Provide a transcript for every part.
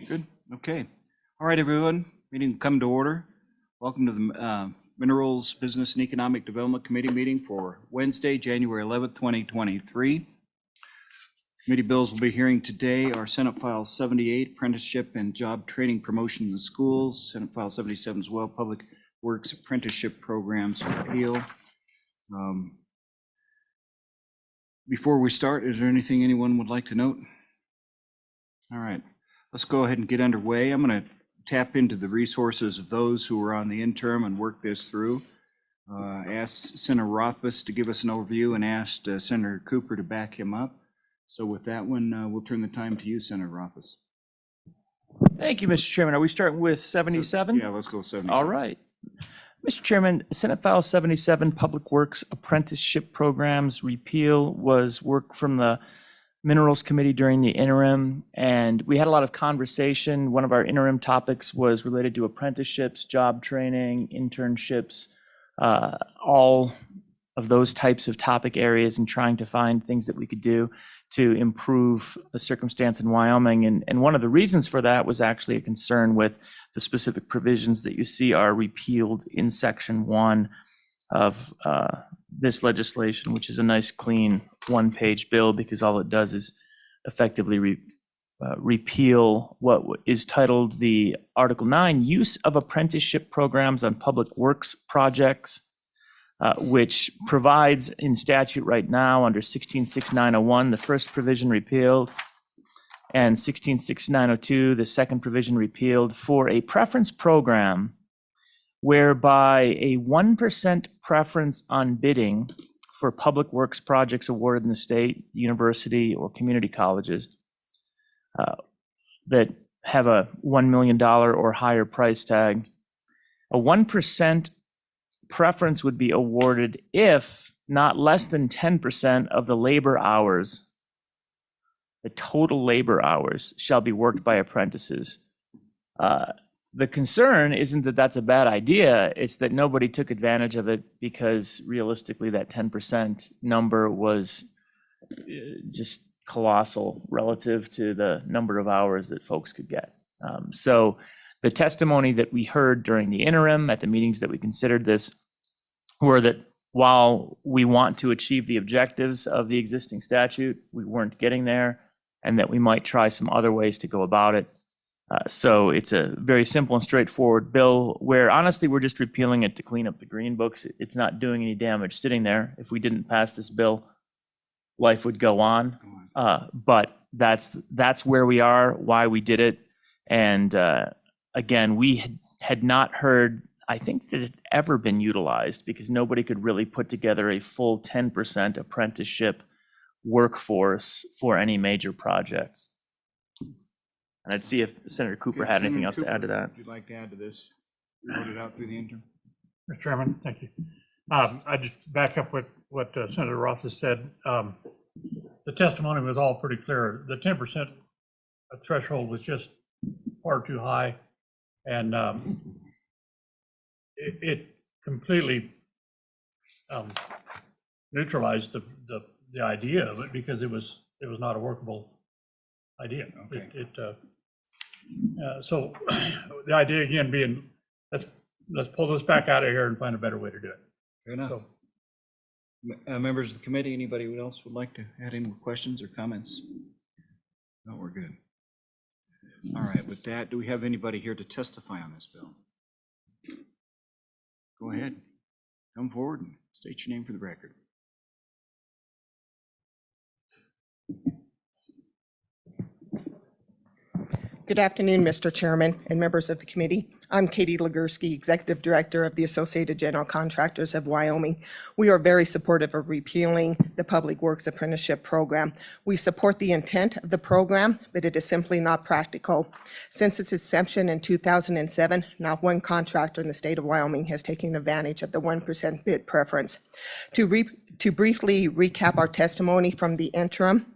Good. Okay. All right, everyone. Meeting will come to order. Welcome to the Minerals Business and Economic Development Committee meeting for Wednesday, January 11th, 2023. Committee bills we'll be hearing today are Senate File 78, Apprenticeship and Job Training Promotion in the Schools, Senate File 77 as well, Public Works Apprenticeship Programs Repeal. Before we start, is there anything anyone would like to note? All right. Let's go ahead and get underway. I'm going to tap into the resources of those who are on the interim and work this through. Ask Senator Rothfuss to give us an overview and asked Senator Cooper to back him up. So with that one, we'll turn the time to you, Senator Rothfuss. Thank you, Mr. Chairman. Are we starting with 77? Yeah, let's go 77. All right. Mr. Chairman, Senate File 77, Public Works Apprenticeship Programs Repeal was work from the Minerals Committee during the interim, and we had a lot of conversation. One of our interim topics was related to apprenticeships, job training, internships, all of those types of topic areas, and trying to find things that we could do to improve the circumstance in Wyoming. And one of the reasons for that was actually a concern with the specific provisions that you see are repealed in Section 1 of this legislation, which is a nice, clean, one-page bill, because all it does is effectively repeal what is titled the Article 9, Use of Apprenticeship Programs on Public Works Projects, which provides in statute right now under 166901, the first provision repealed, and 166902, the second provision repealed, for a preference program whereby a 1% preference on bidding for public works projects awarded in the state, university, or community colleges that have a $1 million or higher price tag. A 1% preference would be awarded if not less than 10% of the labor hours, the total labor hours, shall be worked by apprentices. The concern isn't that that's a bad idea, it's that nobody took advantage of it because realistically that 10% number was just colossal relative to the number of hours that folks could get. So the testimony that we heard during the interim at the meetings that we considered this were that while we want to achieve the objectives of the existing statute, we weren't getting there, and that we might try some other ways to go about it. So it's a very simple and straightforward bill where honestly we're just repealing it to clean up the green books. It's not doing any damage sitting there. If we didn't pass this bill, life would go on. But that's where we are, why we did it. And again, we had not heard, I think, that it had ever been utilized because nobody could really put together a full 10% apprenticeship workforce for any major projects. And I'd see if Senator Cooper had anything else to add to that. Would you like to add to this? Vote it out through the interim. Mr. Chairman, thank you. I just back up what Senator Rothfuss said. The testimony was all pretty clear. The 10% threshold was just far too high, and it completely neutralized the idea of it because it was not a workable idea. Okay. So the idea again being, let's pull this back out of here and find a better way to do it. Fair enough. So, members of the committee, anybody else would like to add any more questions or comments? No, we're good. All right, with that, do we have anybody here to testify on this bill? Go ahead, come forward and state your name for the record. Good afternoon, Mr. Chairman and members of the committee. I'm Katie Legursky, Executive Director of the Associated General Contractors of Wyoming. We are very supportive of repealing the Public Works Apprenticeship Program. We support the intent of the program, but it is simply not practical. Since its inception in 2007, not one contractor in the state of Wyoming has taken advantage of the 1% bid preference. To briefly recap our testimony from the interim,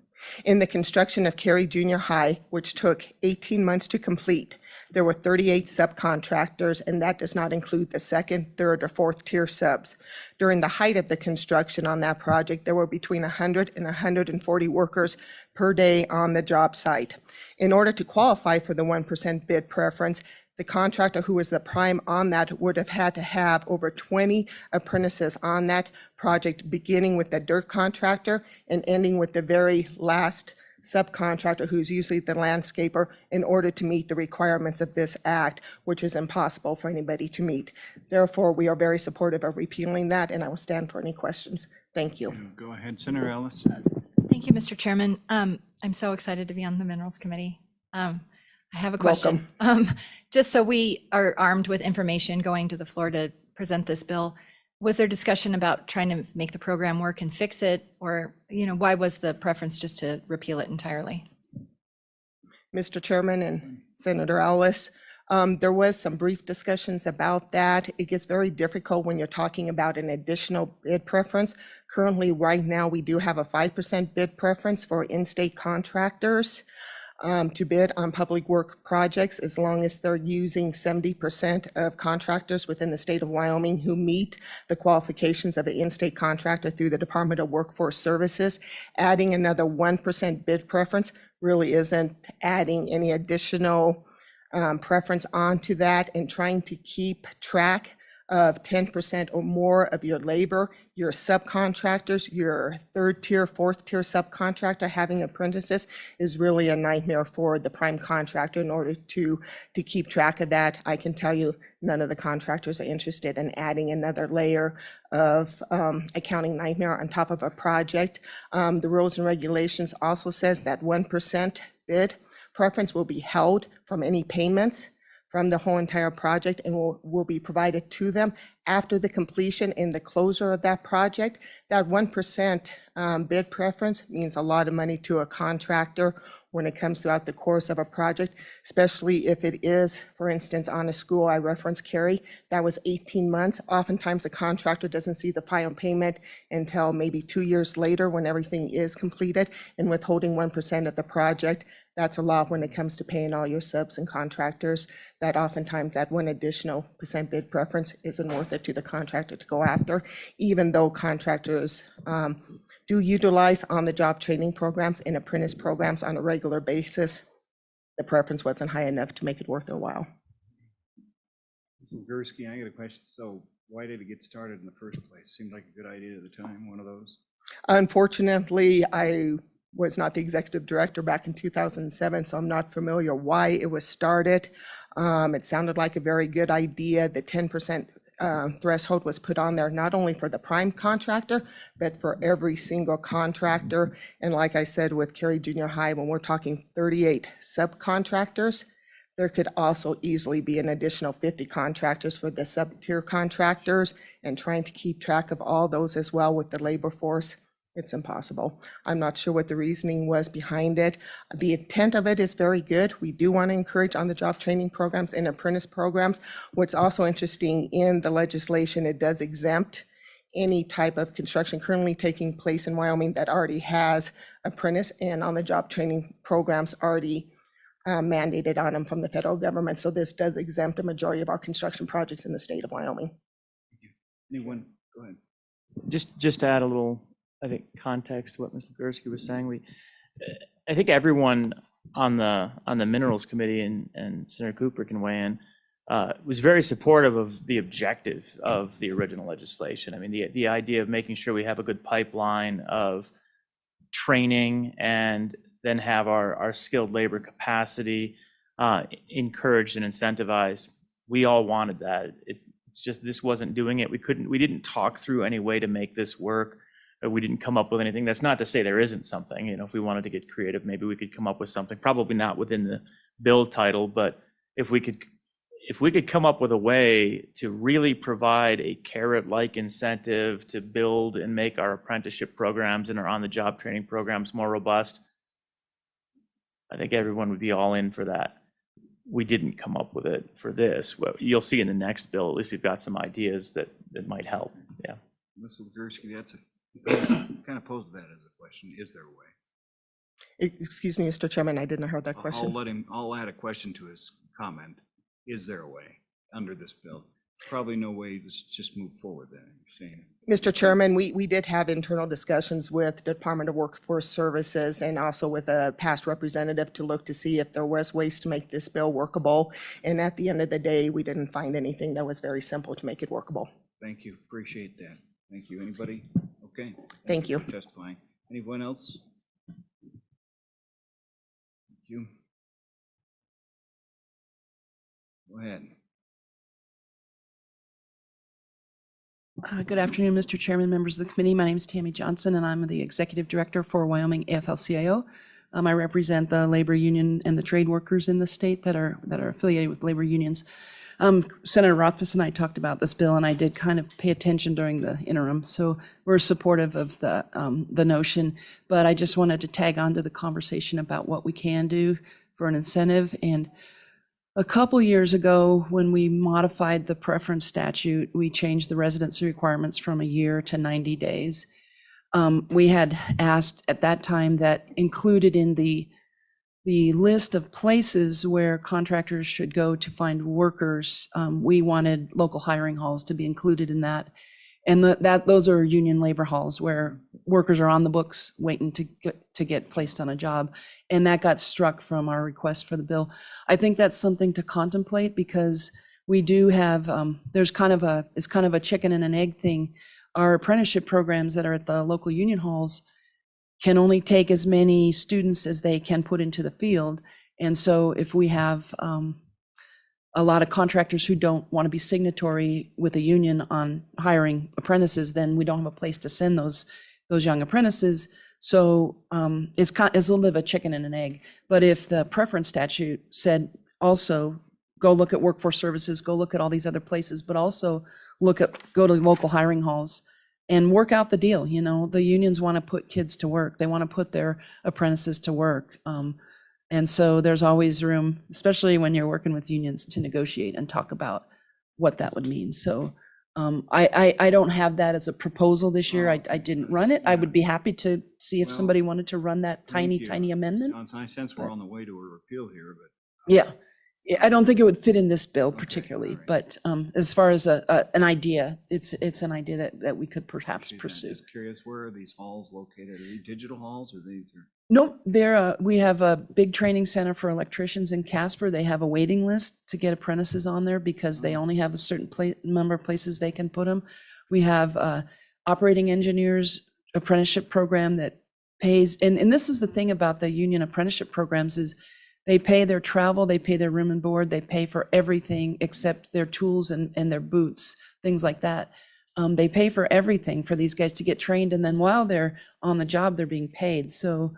in the construction of Cary Junior High, which took 18 months to complete, there were 38 subcontractors, and that does not include the second, third, or fourth tier subs. During the height of the construction on that project, there were between 100 and 140 workers per day on the job site. In order to qualify for the 1% bid preference, the contractor who is the prime on that would have had to have over 20 apprentices on that project, beginning with the dirt contractor and ending with the very last subcontractor, who's usually the landscaper, in order to meet the requirements of this act, which is impossible for anybody to meet. Therefore, we are very supportive of repealing that, and I will stand for any questions. Thank you. Go ahead, Senator Ellis. Thank you, Mr. Chairman. I'm so excited to be on the Minerals Committee. I have a question. Just so we are armed with information going to the floor to present this bill, was there discussion about trying to make the program work and fix it? Or, why was the preference just to repeal it entirely? Mr. Chairman and Senator Ellis, there was some brief discussions about that. It gets very difficult when you're talking about an additional bid preference. Currently, right now, we do have a 5% bid preference for in-state contractors to bid on public work projects, as long as they're using 70% of contractors within the state of Wyoming who meet the qualifications of an in-state contractor through the Department of Workforce Services. Adding another 1% bid preference really isn't adding any additional preference onto that, and trying to keep track of 10% or more of your labor, your subcontractors, your third tier, fourth tier subcontractor having apprentices is really a nightmare for the prime contractor. In order to keep track of that, I can tell you none of the contractors are interested in adding another layer of accounting nightmare on top of a project. The rules and regulations also says that 1% bid preference will be held from any payments from the whole entire project, and will be provided to them after the completion and the closure of that project. That 1% bid preference means a lot of money to a contractor when it comes throughout the course of a project, especially if it is, for instance, on a school. I referenced Kerry, that was 18 months. Oftentimes the contractor doesn't see the final payment until maybe 2 years later when everything is completed, and withholding 1% of the project, that's a lot when it comes to paying all your subs and contractors. That oftentimes that one additional % bid preference isn't worth it to the contractor to go after, even though contractors do utilize on-the-job training programs and apprentice programs on a regular basis. The preference wasn't high enough to make it worth their while. Mr. Gursky, I got a question. So why did it get started in the first place? Seemed like a good idea at the time, one of those. Unfortunately, I was not the executive director back in 2007, so I'm not familiar why it was started. It sounded like a very good idea. The 10% threshold was put on there not only for the prime contractor, but for every single contractor. And like I said, with Kerry Junior High, when we're talking 38 subcontractors, there could also easily be an additional 50 contractors for the sub-tier contractors, and trying to keep track of all those as well with the labor force, it's impossible. I'm not sure what the reasoning was behind it. The intent of it is very good. We do want to encourage on-the-job training programs and apprentice programs. What's also interesting in the legislation, it does exempt any type of construction currently taking place in Wyoming that already has apprentice and on-the-job training programs already mandated on them from the federal government. So this does exempt a majority of our construction projects in the state of Wyoming. Anyone? Go ahead. Just to add a little, I think, context to what Mr. Gursky was saying, I think everyone on the Minerals Committee, and Senator Cooper can weigh in, was very supportive of the objective of the original legislation. I mean, the idea of making sure we have a good pipeline of training and then have our skilled labor capacity encouraged and incentivized. We all wanted that. It's just this wasn't doing it. We didn't talk through any way to make this work. We didn't come up with anything. That's not to say there isn't something. If we wanted to get creative, maybe we could come up with something. Probably not within the bill title, but if we could come up with a way to really provide a carrot-like incentive to build and make our apprenticeship programs and our on-the-job training programs more robust, I think everyone would be all in for that. We didn't come up with it for this. Well, you'll see in the next bill, at least we've got some ideas that might help. Yeah. Mr. Gursky, kind of posed that as a question. Is there a way? Excuse me, Mr. Chairman, I didn't hear that question. I'll add a question to his comment. Is there a way under this bill? Probably no way to just move forward then, you're saying. Mr. Chairman, we did have internal discussions with Department of Workforce Services and also with a past representative to look to see if there was ways to make this bill workable. And at the end of the day, we didn't find anything that was very simple to make it workable. Thank you, appreciate that. Thank you. Anybody? Okay. Thank you. For testifying. Anyone else? Thank you. Go ahead. Good afternoon, Mr. Chairman, members of the committee. My name is Tammy Johnson, and I'm the Executive Director for Wyoming AFL-CIO. I represent the labor union and the trade workers in the state that are affiliated with labor unions. Senator Rothfuss and I talked about this bill, and I did kind of pay attention during the interim, so we're supportive of the notion. But I just wanted to tag on to the conversation about what we can do for an incentive. And a couple years ago, when we modified the preference statute, we changed the residency requirements from a year to 90 days. We had asked at that time that included in the list of places where contractors should go to find workers, we wanted local hiring halls to be included in that. And those are union labor halls where workers are on the books waiting to get placed on a job. And that got struck from our request for the bill. I think that's something to contemplate because we do have, it's kind of a chicken and an egg thing. Our apprenticeship programs that are at the local union halls can only take as many students as they can put into the field. And so if we have a lot of contractors who don't want to be signatory with a union on hiring apprentices, then we don't have a place to send those young apprentices. So it's a little bit of a chicken and an egg. But if the preference statute said also go look at workforce services, go look at all these other places, but also go to local hiring halls and work out the deal. You know, the unions want to put kids to work. They want to put their apprentices to work. And so there's always room, especially when you're working with unions, to negotiate and talk about what that would mean. So I don't have that as a proposal this year. I didn't run it. I would be happy to see if Well, somebody wanted to run that Thank you. tiny amendment. Johnson, I sense we're on the way to a repeal here, but. Yeah. I don't think it would fit in this bill Okay, particularly, all right. but as far as an idea, it's an idea that we could perhaps Appreciate that. pursue. Just curious, where are these halls located? Are they digital halls or these are? Nope, we have a big training center for electricians in Casper. They have a waiting list to get apprentices on there because they only have a certain number of places they can put them. We have operating engineers apprenticeship program that pays, and this is the thing about the union apprenticeship programs is they pay their travel, they pay their room and board, they pay for everything except their tools and their boots, things like that. They pay for everything for these guys to get trained, and then while they're on the job, they're being paid. So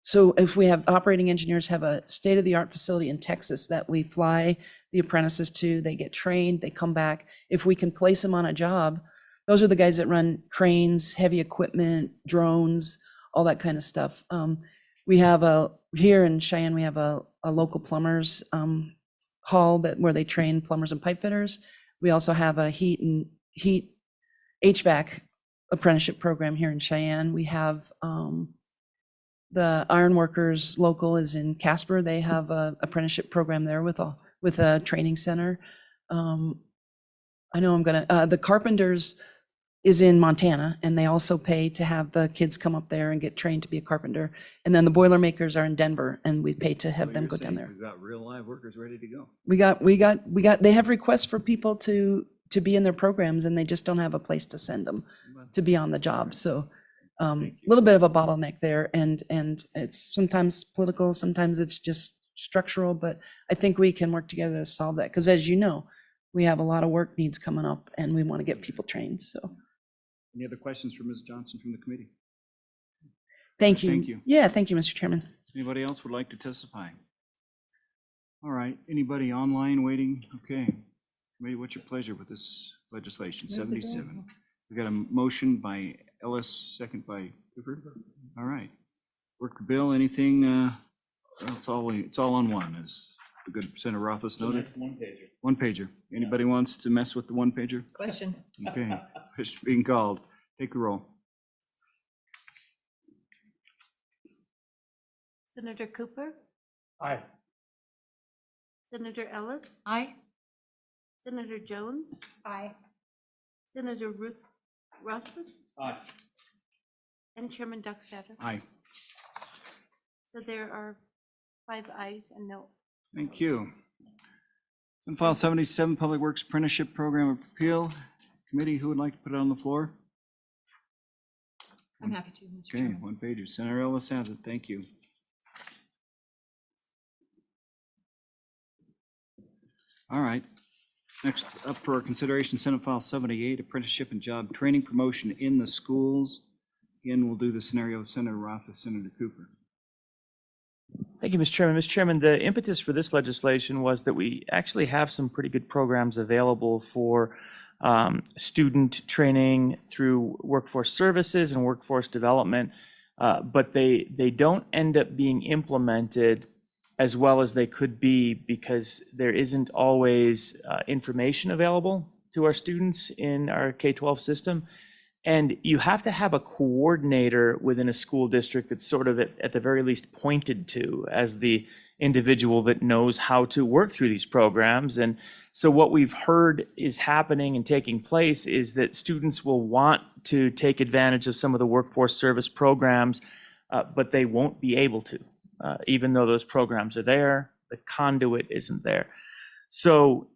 so if we have operating engineers have a state-of-the-art facility in Texas that we fly the apprentices to, they get trained, they come back. If we can place them on a job, those are the guys that run cranes, heavy equipment, drones, all that kind of stuff. We have here in Cheyenne, we have a local plumbers hall where they train plumbers and pipe fitters. We also have a heat HVAC apprenticeship program here in Cheyenne. We have the ironworkers local is in Casper. They have a apprenticeship program there with a training center. I know the carpenters is in Montana, and they also pay to have the kids come up there and get trained to be a carpenter. And then the Boilermakers are in Denver, and we pay to have So them you're go down saying there. We've got real live workers ready to go. They have requests for people to be in their programs, and they just don't have a place to send them to be on the job. So a little bit of a bottleneck there, and it's sometimes political, sometimes it's just structural, but I think we can work together to solve that. Because as you know, we have a lot of work needs coming up, and we want to get people trained, so. Any other questions for Ms. Johnson from the committee? Thank you. Thank you. Yeah, thank you, Mr. Chairman. Anybody else would like to testify? All right, anybody online waiting? Okay. Committee, what's your pleasure with this legislation? 77. We got a motion by Ellis, second by Cooper. All right. Work the bill, anything, it's all on one, as the good Senator Rothfuss noted. One pager. Anybody wants to mess with the one pager? Question. Okay, question being called. Take the roll. Senator Cooper, Aye. Senator Ellis, Aye. Senator Jones? Aye. Senator Ruth Rothfuss? Aye. And Chairman Dockstader. Aye. So there are 5 ayes and no. Thank you. Senate File 77, Public Works Apprenticeship Program of Repeal. Committee, who would like to put it on the floor? I'm happy to, Mr. Okay, Chairman. one page. Senator Ellis has it. Thank you. All right. Next up for consideration, Senate File 78, Apprenticeship and Job Training Promotion in the Schools. Again, we'll do the scenario with Senator Rothfuss, Senator Cooper. Thank you, Mr. Chairman. Mr. Chairman, the impetus for this legislation was that we actually have some pretty good programs available for student training through workforce services and workforce development, but they don't end up being implemented as well as they could be because there isn't always information available to our students in our K-12 system. And you have to have a coordinator within a school district that's sort of at the very least pointed to as the individual that knows how to work through these programs. And so what we've heard is happening and taking place is that students will want to take advantage of some of the workforce service programs, but they won't be able to, even though those programs are there, the conduit isn't there. So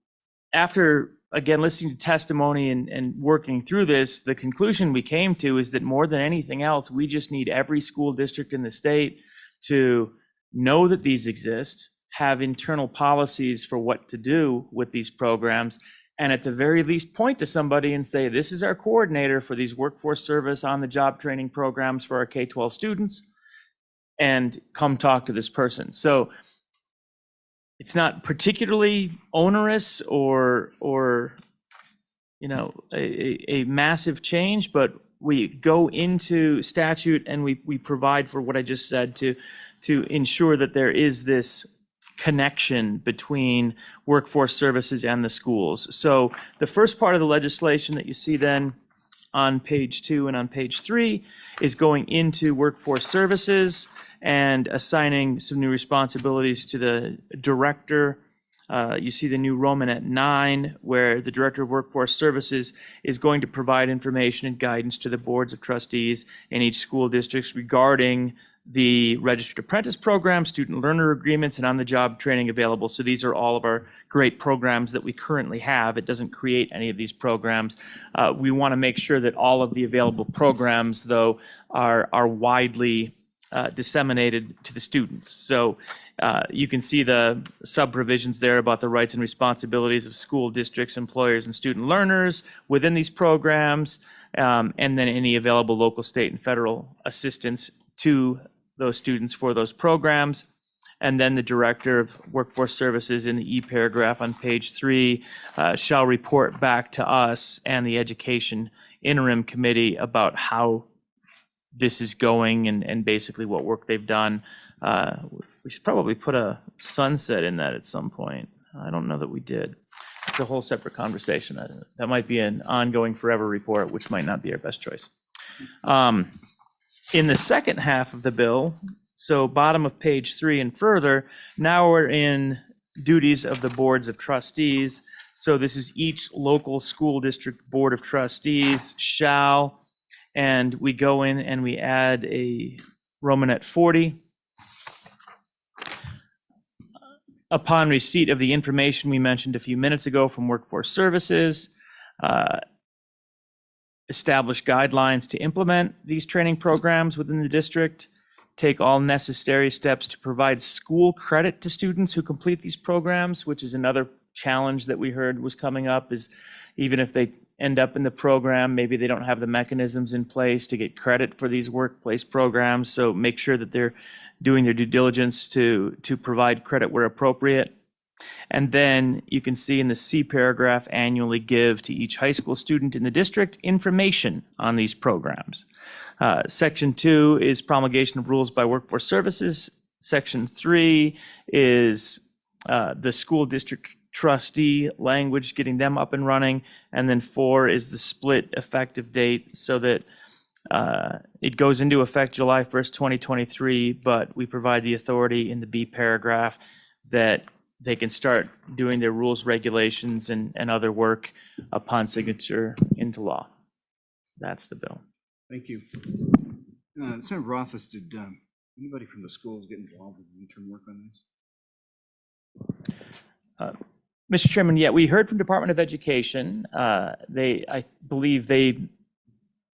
after again, listening to testimony and working through this, the conclusion we came to is that more than anything else, we just need every school district in the state to know that these exist, have internal policies for what to do with these programs, and at the very least point to somebody and say, this is our coordinator for these workforce service on the job training programs for our K-12 students, and come talk to this person. So it's not particularly onerous or you know, a massive change, but we go into statute and we provide for what I just said to ensure that there is this connection between workforce services and the schools. So the first part of the legislation that you see then on page 2 and on page 3 is going into workforce services and assigning some new responsibilities to the director. You see the new Romanet 9, where the Director of Workforce Services is going to provide information and guidance to the boards of trustees in each school districts regarding the registered apprentice program, student learner agreements, and on-the-job training available. So these are all of our great programs that we currently have. It doesn't create any of these programs. We want to make sure that all of the available programs, though, are widely disseminated to the students. So you can see the sub-provisions there about the rights and responsibilities of school districts, employers, and student learners within these programs, and then any available local, state, and federal assistance to those students for those programs. And then the Director of Workforce Services in the E paragraph on page 3 shall report back to us and the Education Interim Committee about how this is going and basically what work they've done. We should probably put a sunset in that at some point. I don't know that we did. It's a whole separate conversation. That might be an ongoing forever report, which might not be our best choice. In the second half of the bill, so bottom of page 3 and further, now we're in duties of the boards of trustees. So this is each local school district board of trustees shall, and we go in and we add a Romanet 40. Upon receipt of the information we mentioned a few minutes ago from Workforce Services, establish guidelines to implement these training programs within the district, take all necessary steps to provide school credit to students who complete these programs, which is another challenge that we heard was coming up, is even if they end up in the program, maybe they don't have the mechanisms in place to get credit for these workplace programs. So make sure that they're doing their due diligence to provide credit where appropriate. And then you can see in the C paragraph, annually give to each high school student in the district information on these programs. Section 2 is promulgation of rules by Workforce Services. Section 3 is the school district trustee language, getting them up and running. And then 4 is the split effective date so that it goes into effect July 1st, 2023, but we provide the authority in the B paragraph that they can start doing their rules, regulations, and other work upon signature into law. That's the bill. Thank you. Senator Rothfuss, did anybody from the schools get involved in intern work on this? Mr. Chairman, yeah, we heard from Department of Education. I believe they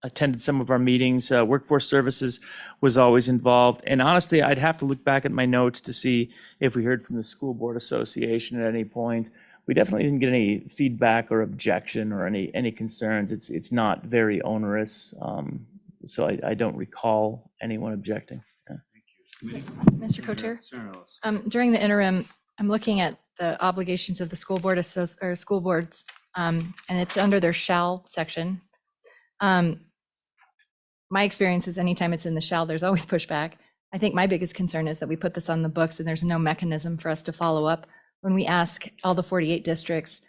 attended some of our meetings. Workforce Services was always involved. And honestly, I'd have to look back at my notes to see if we heard from the School Board Association at any point. We definitely didn't get any feedback or objection or any concerns. It's not very onerous. So I don't recall anyone objecting. Yeah. Mr. Co-Chair? Senator Ellis. During the interim, I'm looking at the obligations of the school board or school boards, and it's under their shall section. My experience is anytime it's in the shall, there's always pushback. I think my biggest concern is that we put this on the books and there's no mechanism for us to follow up. When we ask all the 48 districts,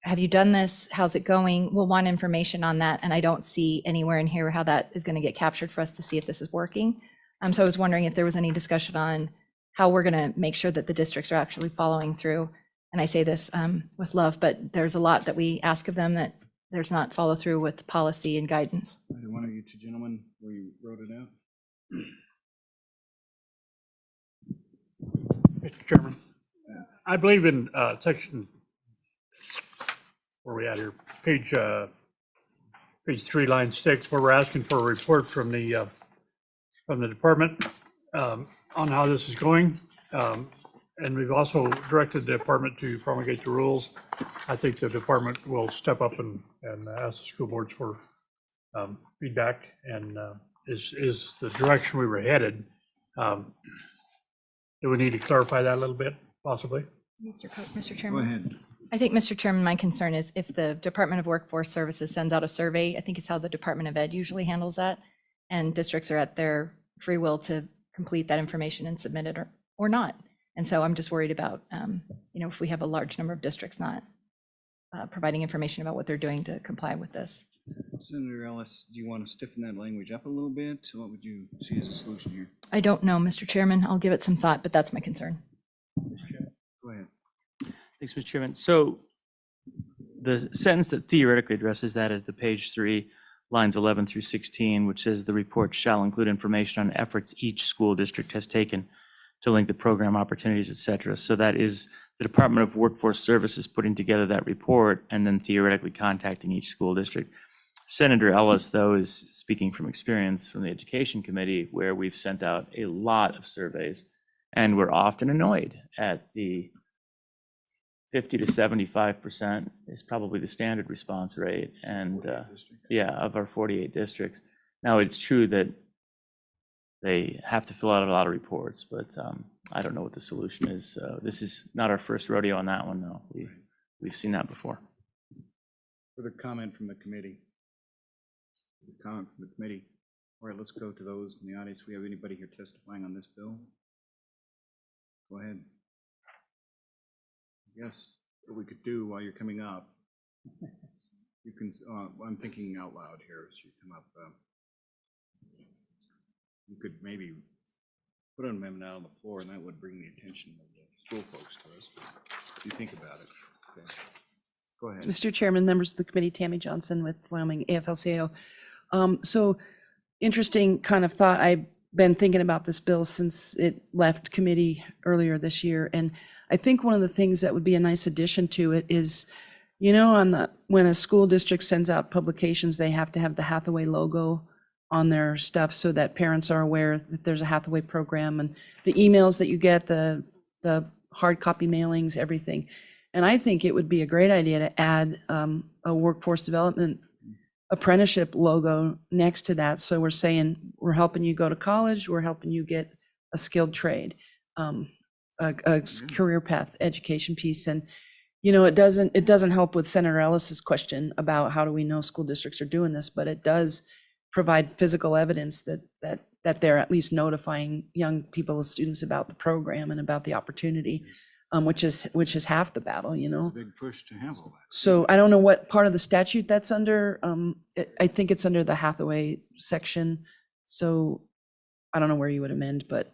have you done this? How's it going? We'll want information on that. And I don't see anywhere in here how that is going to get captured for us to see if this is working. So I was wondering if there was any discussion on how we're going to make sure that the districts are actually following through. And I say this with love, but there's a lot that we ask of them that there's not follow through with policy and guidance. Either one of you two gentlemen, where you wrote it out? Mr. Chairman, I believe in section, where are we at here? Page 3, line 6, where we're asking for a report from the department on how this is going. And we've also directed the department to promulgate the rules. I think the department will step up and ask the school boards for feedback, and is the direction we were headed. Do we need to clarify that a little bit, possibly? Mr. Go Chairman. ahead. I think, Mr. Chairman, my concern is if the Department of Workforce Services sends out a survey, I think it's how the Department of Ed usually handles that. And districts are at their free will to complete that information and submit it or not. And so I'm just worried about, if we have a large number of districts not providing information about what they're doing to comply with this. Senator Ellis, do you want to stiffen that language up a little bit? What would you see as a solution here? I don't know, Mr. Chairman. I'll give it some thought, but that's my concern. Go ahead. Thanks, Mr. Chairman. So the sentence that theoretically addresses that is the page 3, lines 11 through 16, which says the report shall include information on efforts each school district has taken to link the program opportunities, et cetera. So that is the Department of Workforce Services putting together that report and then theoretically contacting each school district. Senator Ellis, though, is speaking from experience from the Education Committee, where we've sent out a lot of surveys, and we're often annoyed at the 50 to 75% is probably the standard response rate, and of our 48 districts. Now, it's true that they have to fill out a lot of reports, but I don't know what the solution is. This is not our first rodeo on that one, though. We've seen that before. Further comment from the committee? Comment from the committee. All right, let's go to those in the audience. We have anybody here testifying on this bill? Go ahead. Yes, what we could do while you're coming up, you can, I'm thinking out loud here as you come up. You could maybe put an amendment out on the floor, and that would bring the attention of the school folks to us. What do you think about it? Okay. Go ahead. Mr. Chairman, members of the committee, Tammy Johnson with Wyoming AFL-CIO. So interesting kind of thought. I've been thinking about this bill since it left committee earlier this year. And I think one of the things that would be a nice addition to it is, when a school district sends out publications, they have to have the Hathaway logo on their stuff so that parents are aware that there's a Hathaway program, and the emails that you get, the hard copy mailings, everything. And I think it would be a great idea to add a workforce development apprenticeship logo next to that. So we're saying, we're helping you go to college, we're helping you get a skilled trade, a career path education piece. And, it doesn't help with Senator Ellis's question about how do we know school districts are doing this, but it does provide physical evidence that they're at least notifying young people, students, about the program and about the opportunity. Which is half the battle, Big push to have all that. So I don't know what part of the statute that's under. I think it's under the Hathaway section. So I don't know where you would amend, but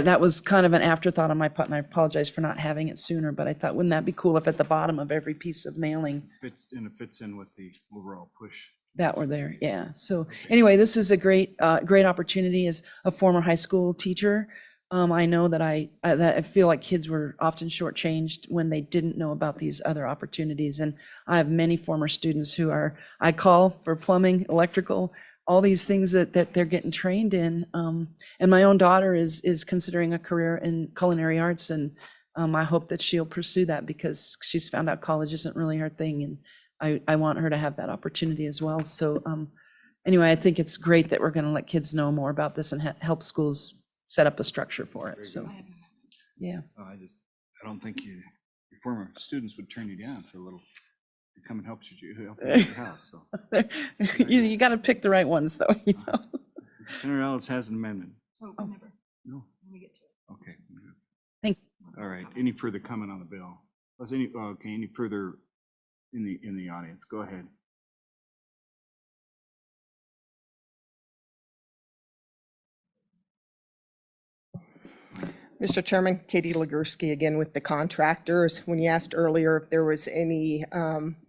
that was kind of an afterthought on my part, and I apologize for not having it sooner, but I thought, wouldn't that be cool if at the bottom of every piece of mailing It fits in with the overall push. that were there? Yeah. So anyway, this is a great, great opportunity as a former high school teacher. I know that that I feel like kids were often shortchanged when they didn't know about these other opportunities. And I have many former students who I call for plumbing, electrical, all these things that they're getting trained in. And my own daughter is considering a career in culinary arts, and I hope that she'll pursue that because she's found out college isn't really her thing, and I want her to have that opportunity as well. So anyway, I think it's great that we're going to let kids know more about this and help schools set up a structure for it. So, yeah. Oh, I don't think your former students would turn you down for a little, to come and help you at your house, so. You got to pick the right ones, though. You know? Senator Ellis has an amendment. Oh, never. No? When we get to it. Okay. good. Thank All right, any further comment on the bill? Was any further in the audience? Go ahead. Mr. Chairman, Katie Legursky again with the contractors. When you asked earlier if there was any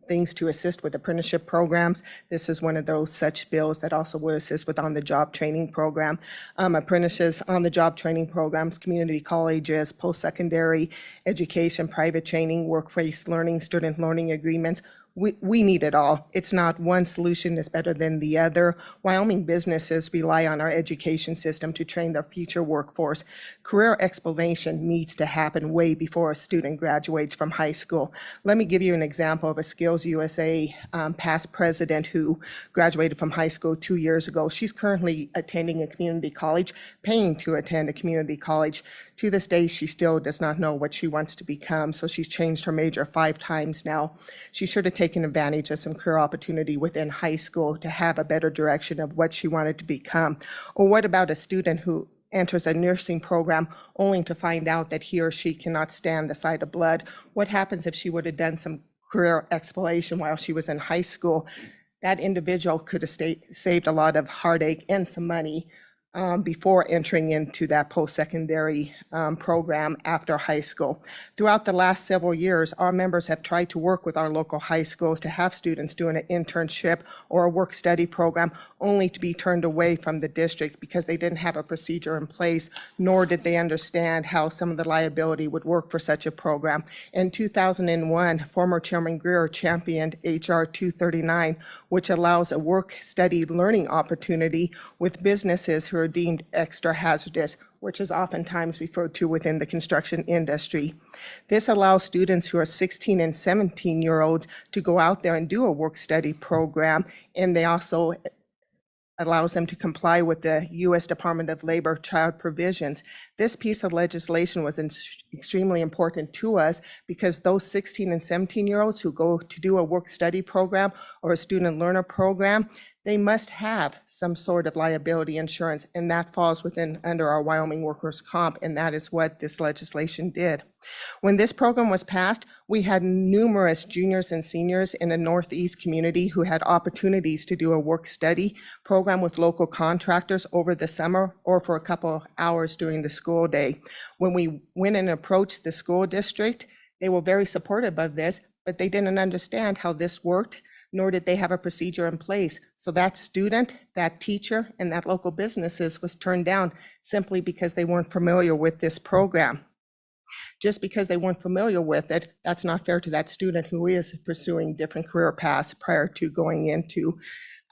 things to assist with apprenticeship programs, this is one of those such bills that also would assist with on-the-job training program. Apprentices, on-the-job training programs, community colleges, post-secondary education, private training, workplace learning, student learning agreements. We need it all. It's not one solution is better than the other. Wyoming businesses rely on our education system to train their future workforce. Career exploration needs to happen way before a student graduates from high school. Let me give you an example of a Skills USA past president who graduated from high school 2 years ago. She's currently attending a community college, paying to attend a community college. To this day, she still does not know what she wants to become, so she's changed her major 5 times now. She should have taken advantage of some career opportunity within high school to have a better direction of what she wanted to become. Or what about a student who enters a nursing program only to find out that he or she cannot stand the sight of blood? What happens if she would have done some career exploration while she was in high school? That individual could have saved a lot of heartache and some money before entering into that post-secondary program after high school. Throughout the last several years, our members have tried to work with our local high schools to have students doing an internship or a work-study program, only to be turned away from the district because they didn't have a procedure in place, nor did they understand how some of the liability would work for such a program. In 2001, former Chairman Greer championed H.R. 239, which allows a work-study learning opportunity with businesses who are deemed extra hazardous, which is oftentimes referred to within the construction industry. This allows students who are 16 and 17-year-olds to go out there and do a work-study program, and they also allows them to comply with the U.S. Department of Labor child provisions. This piece of legislation was extremely important to us because those 16 and 17-year-olds who go to do a work-study program or a student learner program, they must have some sort of liability insurance, and that falls under our Wyoming workers' comp, and that is what this legislation did. When this program was passed, we had numerous juniors and seniors in the Northeast community who had opportunities to do a work-study program with local contractors over the summer or for a couple hours during the school day. When we went and approached the school district, they were very supportive of this, but they didn't understand how this worked, nor did they have a procedure in place. So that student, that teacher, and that local businesses was turned down simply because they weren't familiar with this program. Just because they weren't familiar with it, that's not fair to that student who is pursuing different career paths prior to going into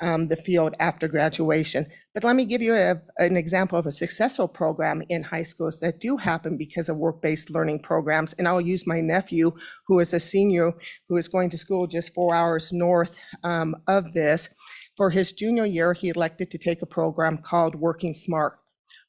the field after graduation. But let me give you an example of a successful program in high schools that do happen because of work-based learning programs. And I'll use my nephew, who is a senior, who is going to school just 4 hours north of this. For his junior year, he elected to take a program called Working Smart.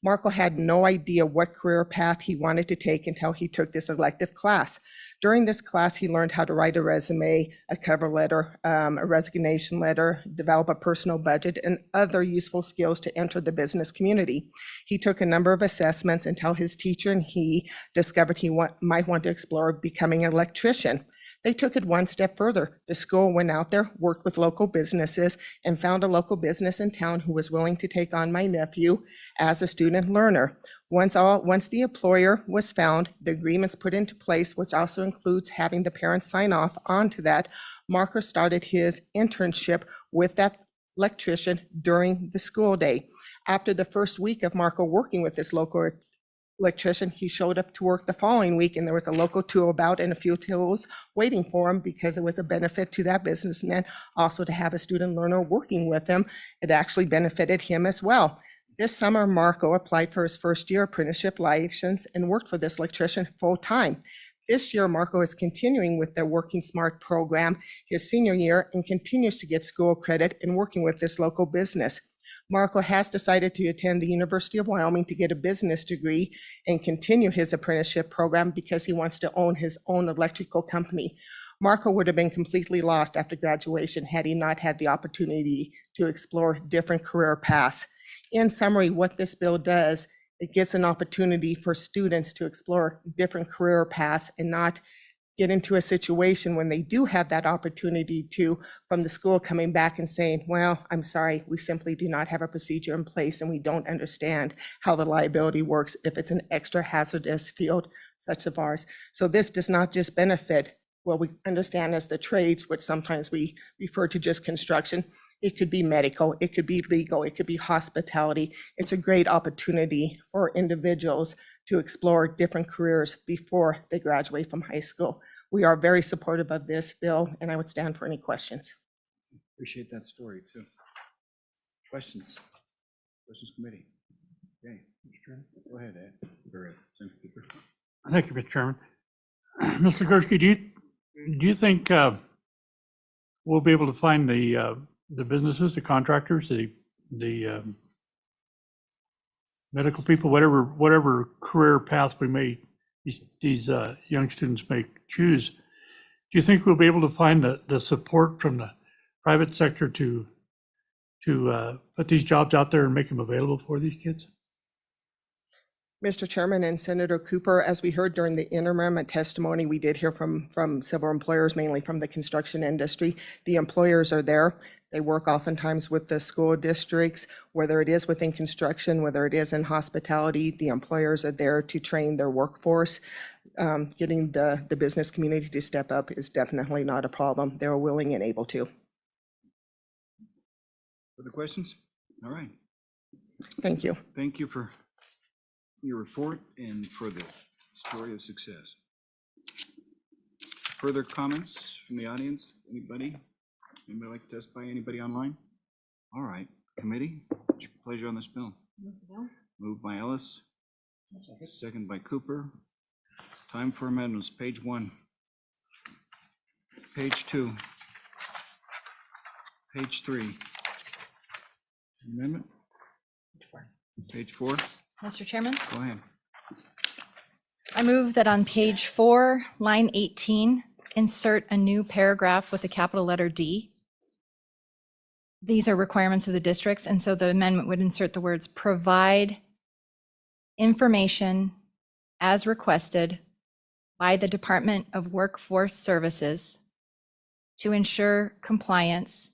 Marco had no idea what career path he wanted to take until he took this elective class. During this class, he learned how to write a resume, a cover letter, a resignation letter, develop a personal budget, and other useful skills to enter the business community. He took a number of assessments until his teacher and he discovered he might want to explore becoming an electrician. They took it one step further. The school went out there, worked with local businesses, and found a local business in town who was willing to take on my nephew as a student learner. Once the employer was found, the agreements put into place, which also includes having the parents sign off onto that, Marco started his internship with that electrician during the school day. After the first week of Marco working with this local electrician, he showed up to work the following week, and there was a local tool about and a few tools waiting for him because it was a benefit to that businessman also to have a student learner working with him. It actually benefited him as well. This summer, Marco applied for his first year apprenticeship license and worked for this electrician full time. This year, Marco is continuing with the Working Smart program his senior year and continues to get school credit in working with this local business. Marco has decided to attend the University of Wyoming to get a business degree and continue his apprenticeship program because he wants to own his own electrical company. Marco would have been completely lost after graduation had he not had the opportunity to explore different career paths. In summary, what this bill does, it gives an opportunity for students to explore different career paths and not get into a situation when they do have that opportunity to, from the school coming back and saying, well, I'm sorry, we simply do not have a procedure in place and we don't understand how the liability works if it's an extra hazardous field such as ours. So this does not just benefit what we understand as the trades, which sometimes we refer to just construction. It could be medical, it could be legal, it could be hospitality. It's a great opportunity for individuals to explore different careers before they graduate from high school. We are very supportive of this bill, and I would stand for any questions. Appreciate that story too. Questions? Questions committee? Okay, go ahead, Ed. Or, Senator Cooper. Thank you, Mr. Chairman. Mr. Gursky, do you think we'll be able to find the businesses, the contractors, the medical people, whatever career path we may, these young students may choose? Do you think we'll be able to find the support from the private sector to put these jobs out there and make them available for these kids? Mr. Chairman and Senator Cooper, as we heard during the interim testimony, we did hear from several employers, mainly from the construction industry. The employers are there. They work oftentimes with the school districts, whether it is within construction, whether it is in hospitality. The employers are there to train their workforce. Getting the business community to step up is definitely not a problem. They're willing and able to. Further questions? All right. Thank you. Thank you for your report and for the story of success. Further comments from the audience? Anybody? Anybody like to testify? Anybody online? All right, committee, what's your pleasure on this bill? Moved by Ellis, second by Cooper. Time for amendments, page 1, page 2, page 3. Amendment? Page 4, Mr. Chairman, go ahead. I move that on page 4, line 18, insert a new paragraph with a capital letter D. These are requirements of the districts, and so the amendment would insert the words provide information as requested by the Department of Workforce Services to ensure compliance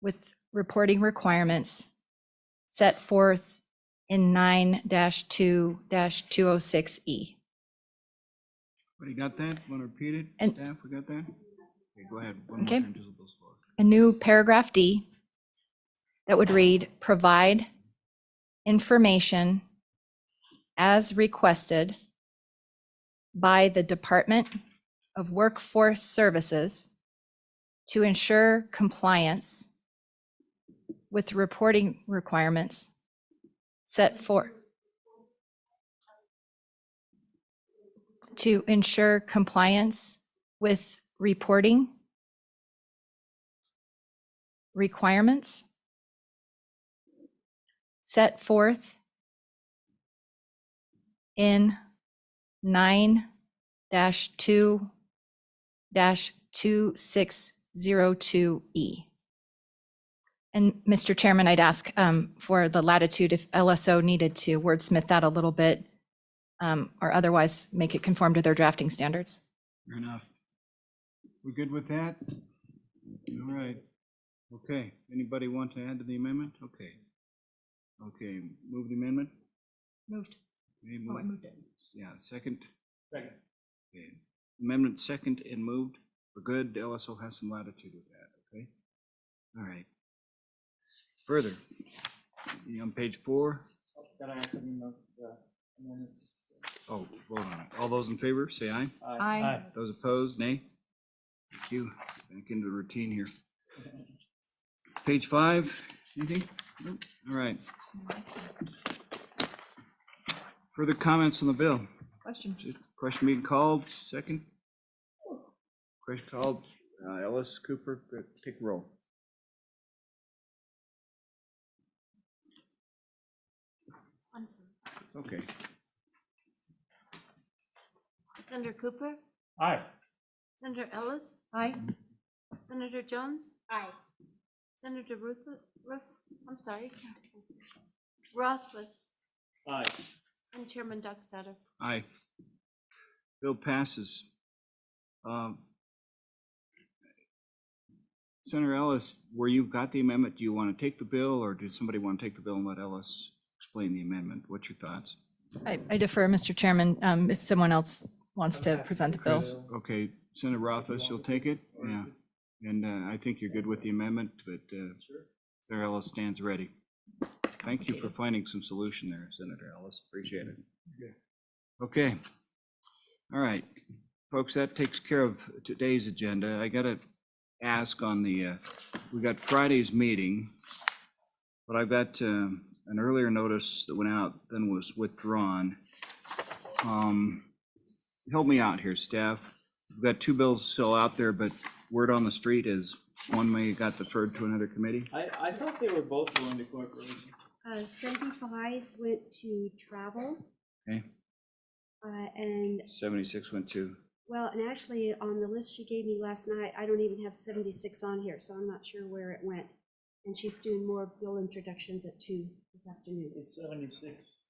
with reporting requirements set forth in 9-2-206E. Everybody got that? Want to repeat it? And- Staff, we got that? Okay, go ahead. One more Okay. time, just a little slower. A new paragraph D that would read, provide information as requested by the Department of Workforce Services to ensure compliance with reporting requirements set forth to ensure compliance with reporting requirements set forth in 9-2-2602E. And Mr. Chairman, I'd ask for the latitude if LSO needed to wordsmith that a little bit or otherwise make it conform to their drafting standards. Fair enough. We're good with that? All right. Okay, anybody want to add to the amendment? Okay. Okay, move the amendment? Moved. Okay, Oh, I move. moved it. Yeah, second? Second. Okay, amendment second and moved. We're good. LSO has some latitude with that, okay? All right. Further, on page 4. Oh, vote on it. All those in favor, say aye. Aye. Those opposed, nay. Thank you. Back into the routine here. Page 5, anything? Nope. All right. Further comments on the bill? Question. Question being called, second. Question called, Ellis, Cooper, take roll. I'm sorry. It's okay. Senator Cooper, Aye. Senator Ellis, Aye. Senator Jones? Aye. Senator I'm sorry. Rothfuss Aye. and Chairman Dockstader. Aye. Bill passes. Senator Ellis, where you've got the amendment, do you want to take the bill, or does somebody want to take the bill and let Ellis explain the amendment? What's your thoughts? I defer, Mr. Chairman, if someone else wants to present the bill. Okay, Senator Rothfuss, you'll take it? Yeah. And I think you're good with the amendment, but Senator Ellis stands ready. Thank you for finding some solution there, Senator Ellis. Appreciate it. Okay. All right, folks, that takes care of today's agenda. I got to ask on the, we got Friday's meeting, but I've got an earlier notice that went out, then was withdrawn. Help me out here, staff. We've got 2 bills still out there, but word on the street is one may got deferred to another committee. I thought they were both going to corporations. 75 went to travel, Okay, and, 76 went to, well, and actually, on the list she gave me last night, I don't even have 76 on here, so I'm not sure where it went. And she's doing more bill introductions at 2 this afternoon. It's 76.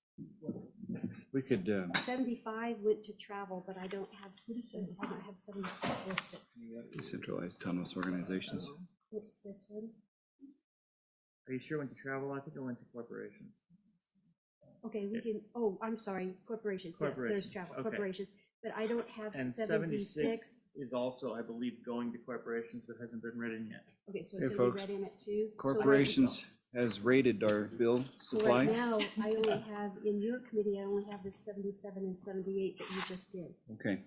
we could, 75 went to travel, but I don't have 76 listed. decentralized autonomous organizations. What's this one? Are you sure went to travel? I think it went to corporations. Okay, we can, oh, I'm sorry, corporations, yes, there's Corporations, travel, okay. corporations, but I don't have And 76. is also, I believe, going to corporations, but hasn't been written yet. Okay, so it's Hey, gonna be folks. read in at 2. Corporations has rated our bill So supply. right now, I only have, in your committee, I only have the 77 and 78 that you just did. Okay,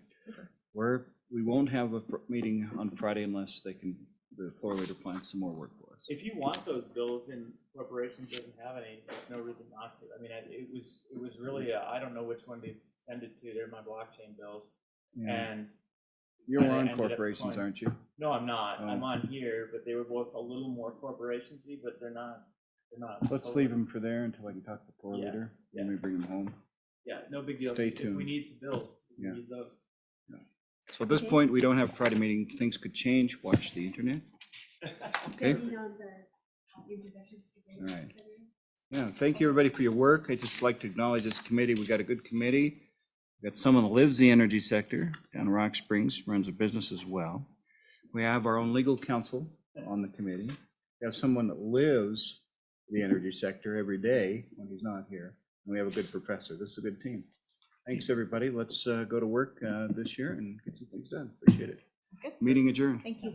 we won't have a meeting on Friday unless they can, the floor leader finds some more work for us. If you want those bills and corporations doesn't have any, there's no reason not to. I mean, it was really, I don't know which one to send it to. They're my blockchain bills. Yeah. And You're I on ended up corporations, going- aren't you? no, I'm not. Oh. I'm on here, but they were both a little more corporations-y, but they're not. Let's leave them for there until I can talk to the floor Yeah, leader. yeah. Let me bring them home. Yeah, no big deal. Stay If we tuned. need some bills, we Yeah. use those. So at this point, we don't have a Friday meeting. Things could change. Watch the internet. Okay. You know, the introductions to All this. right. Yeah, thank you, everybody, for your work. I'd just like to acknowledge this committee. We got a good committee. We got someone that lives the energy sector down in Rock Springs, runs a business as well. We have our own legal counsel on the committee. We have someone that lives the energy sector every day when he's not here. And we have a good professor. This is a good team. Thanks, everybody. Let's go to work this year and get some things done. Appreciate it. Good. Meeting adjourned. Thank you.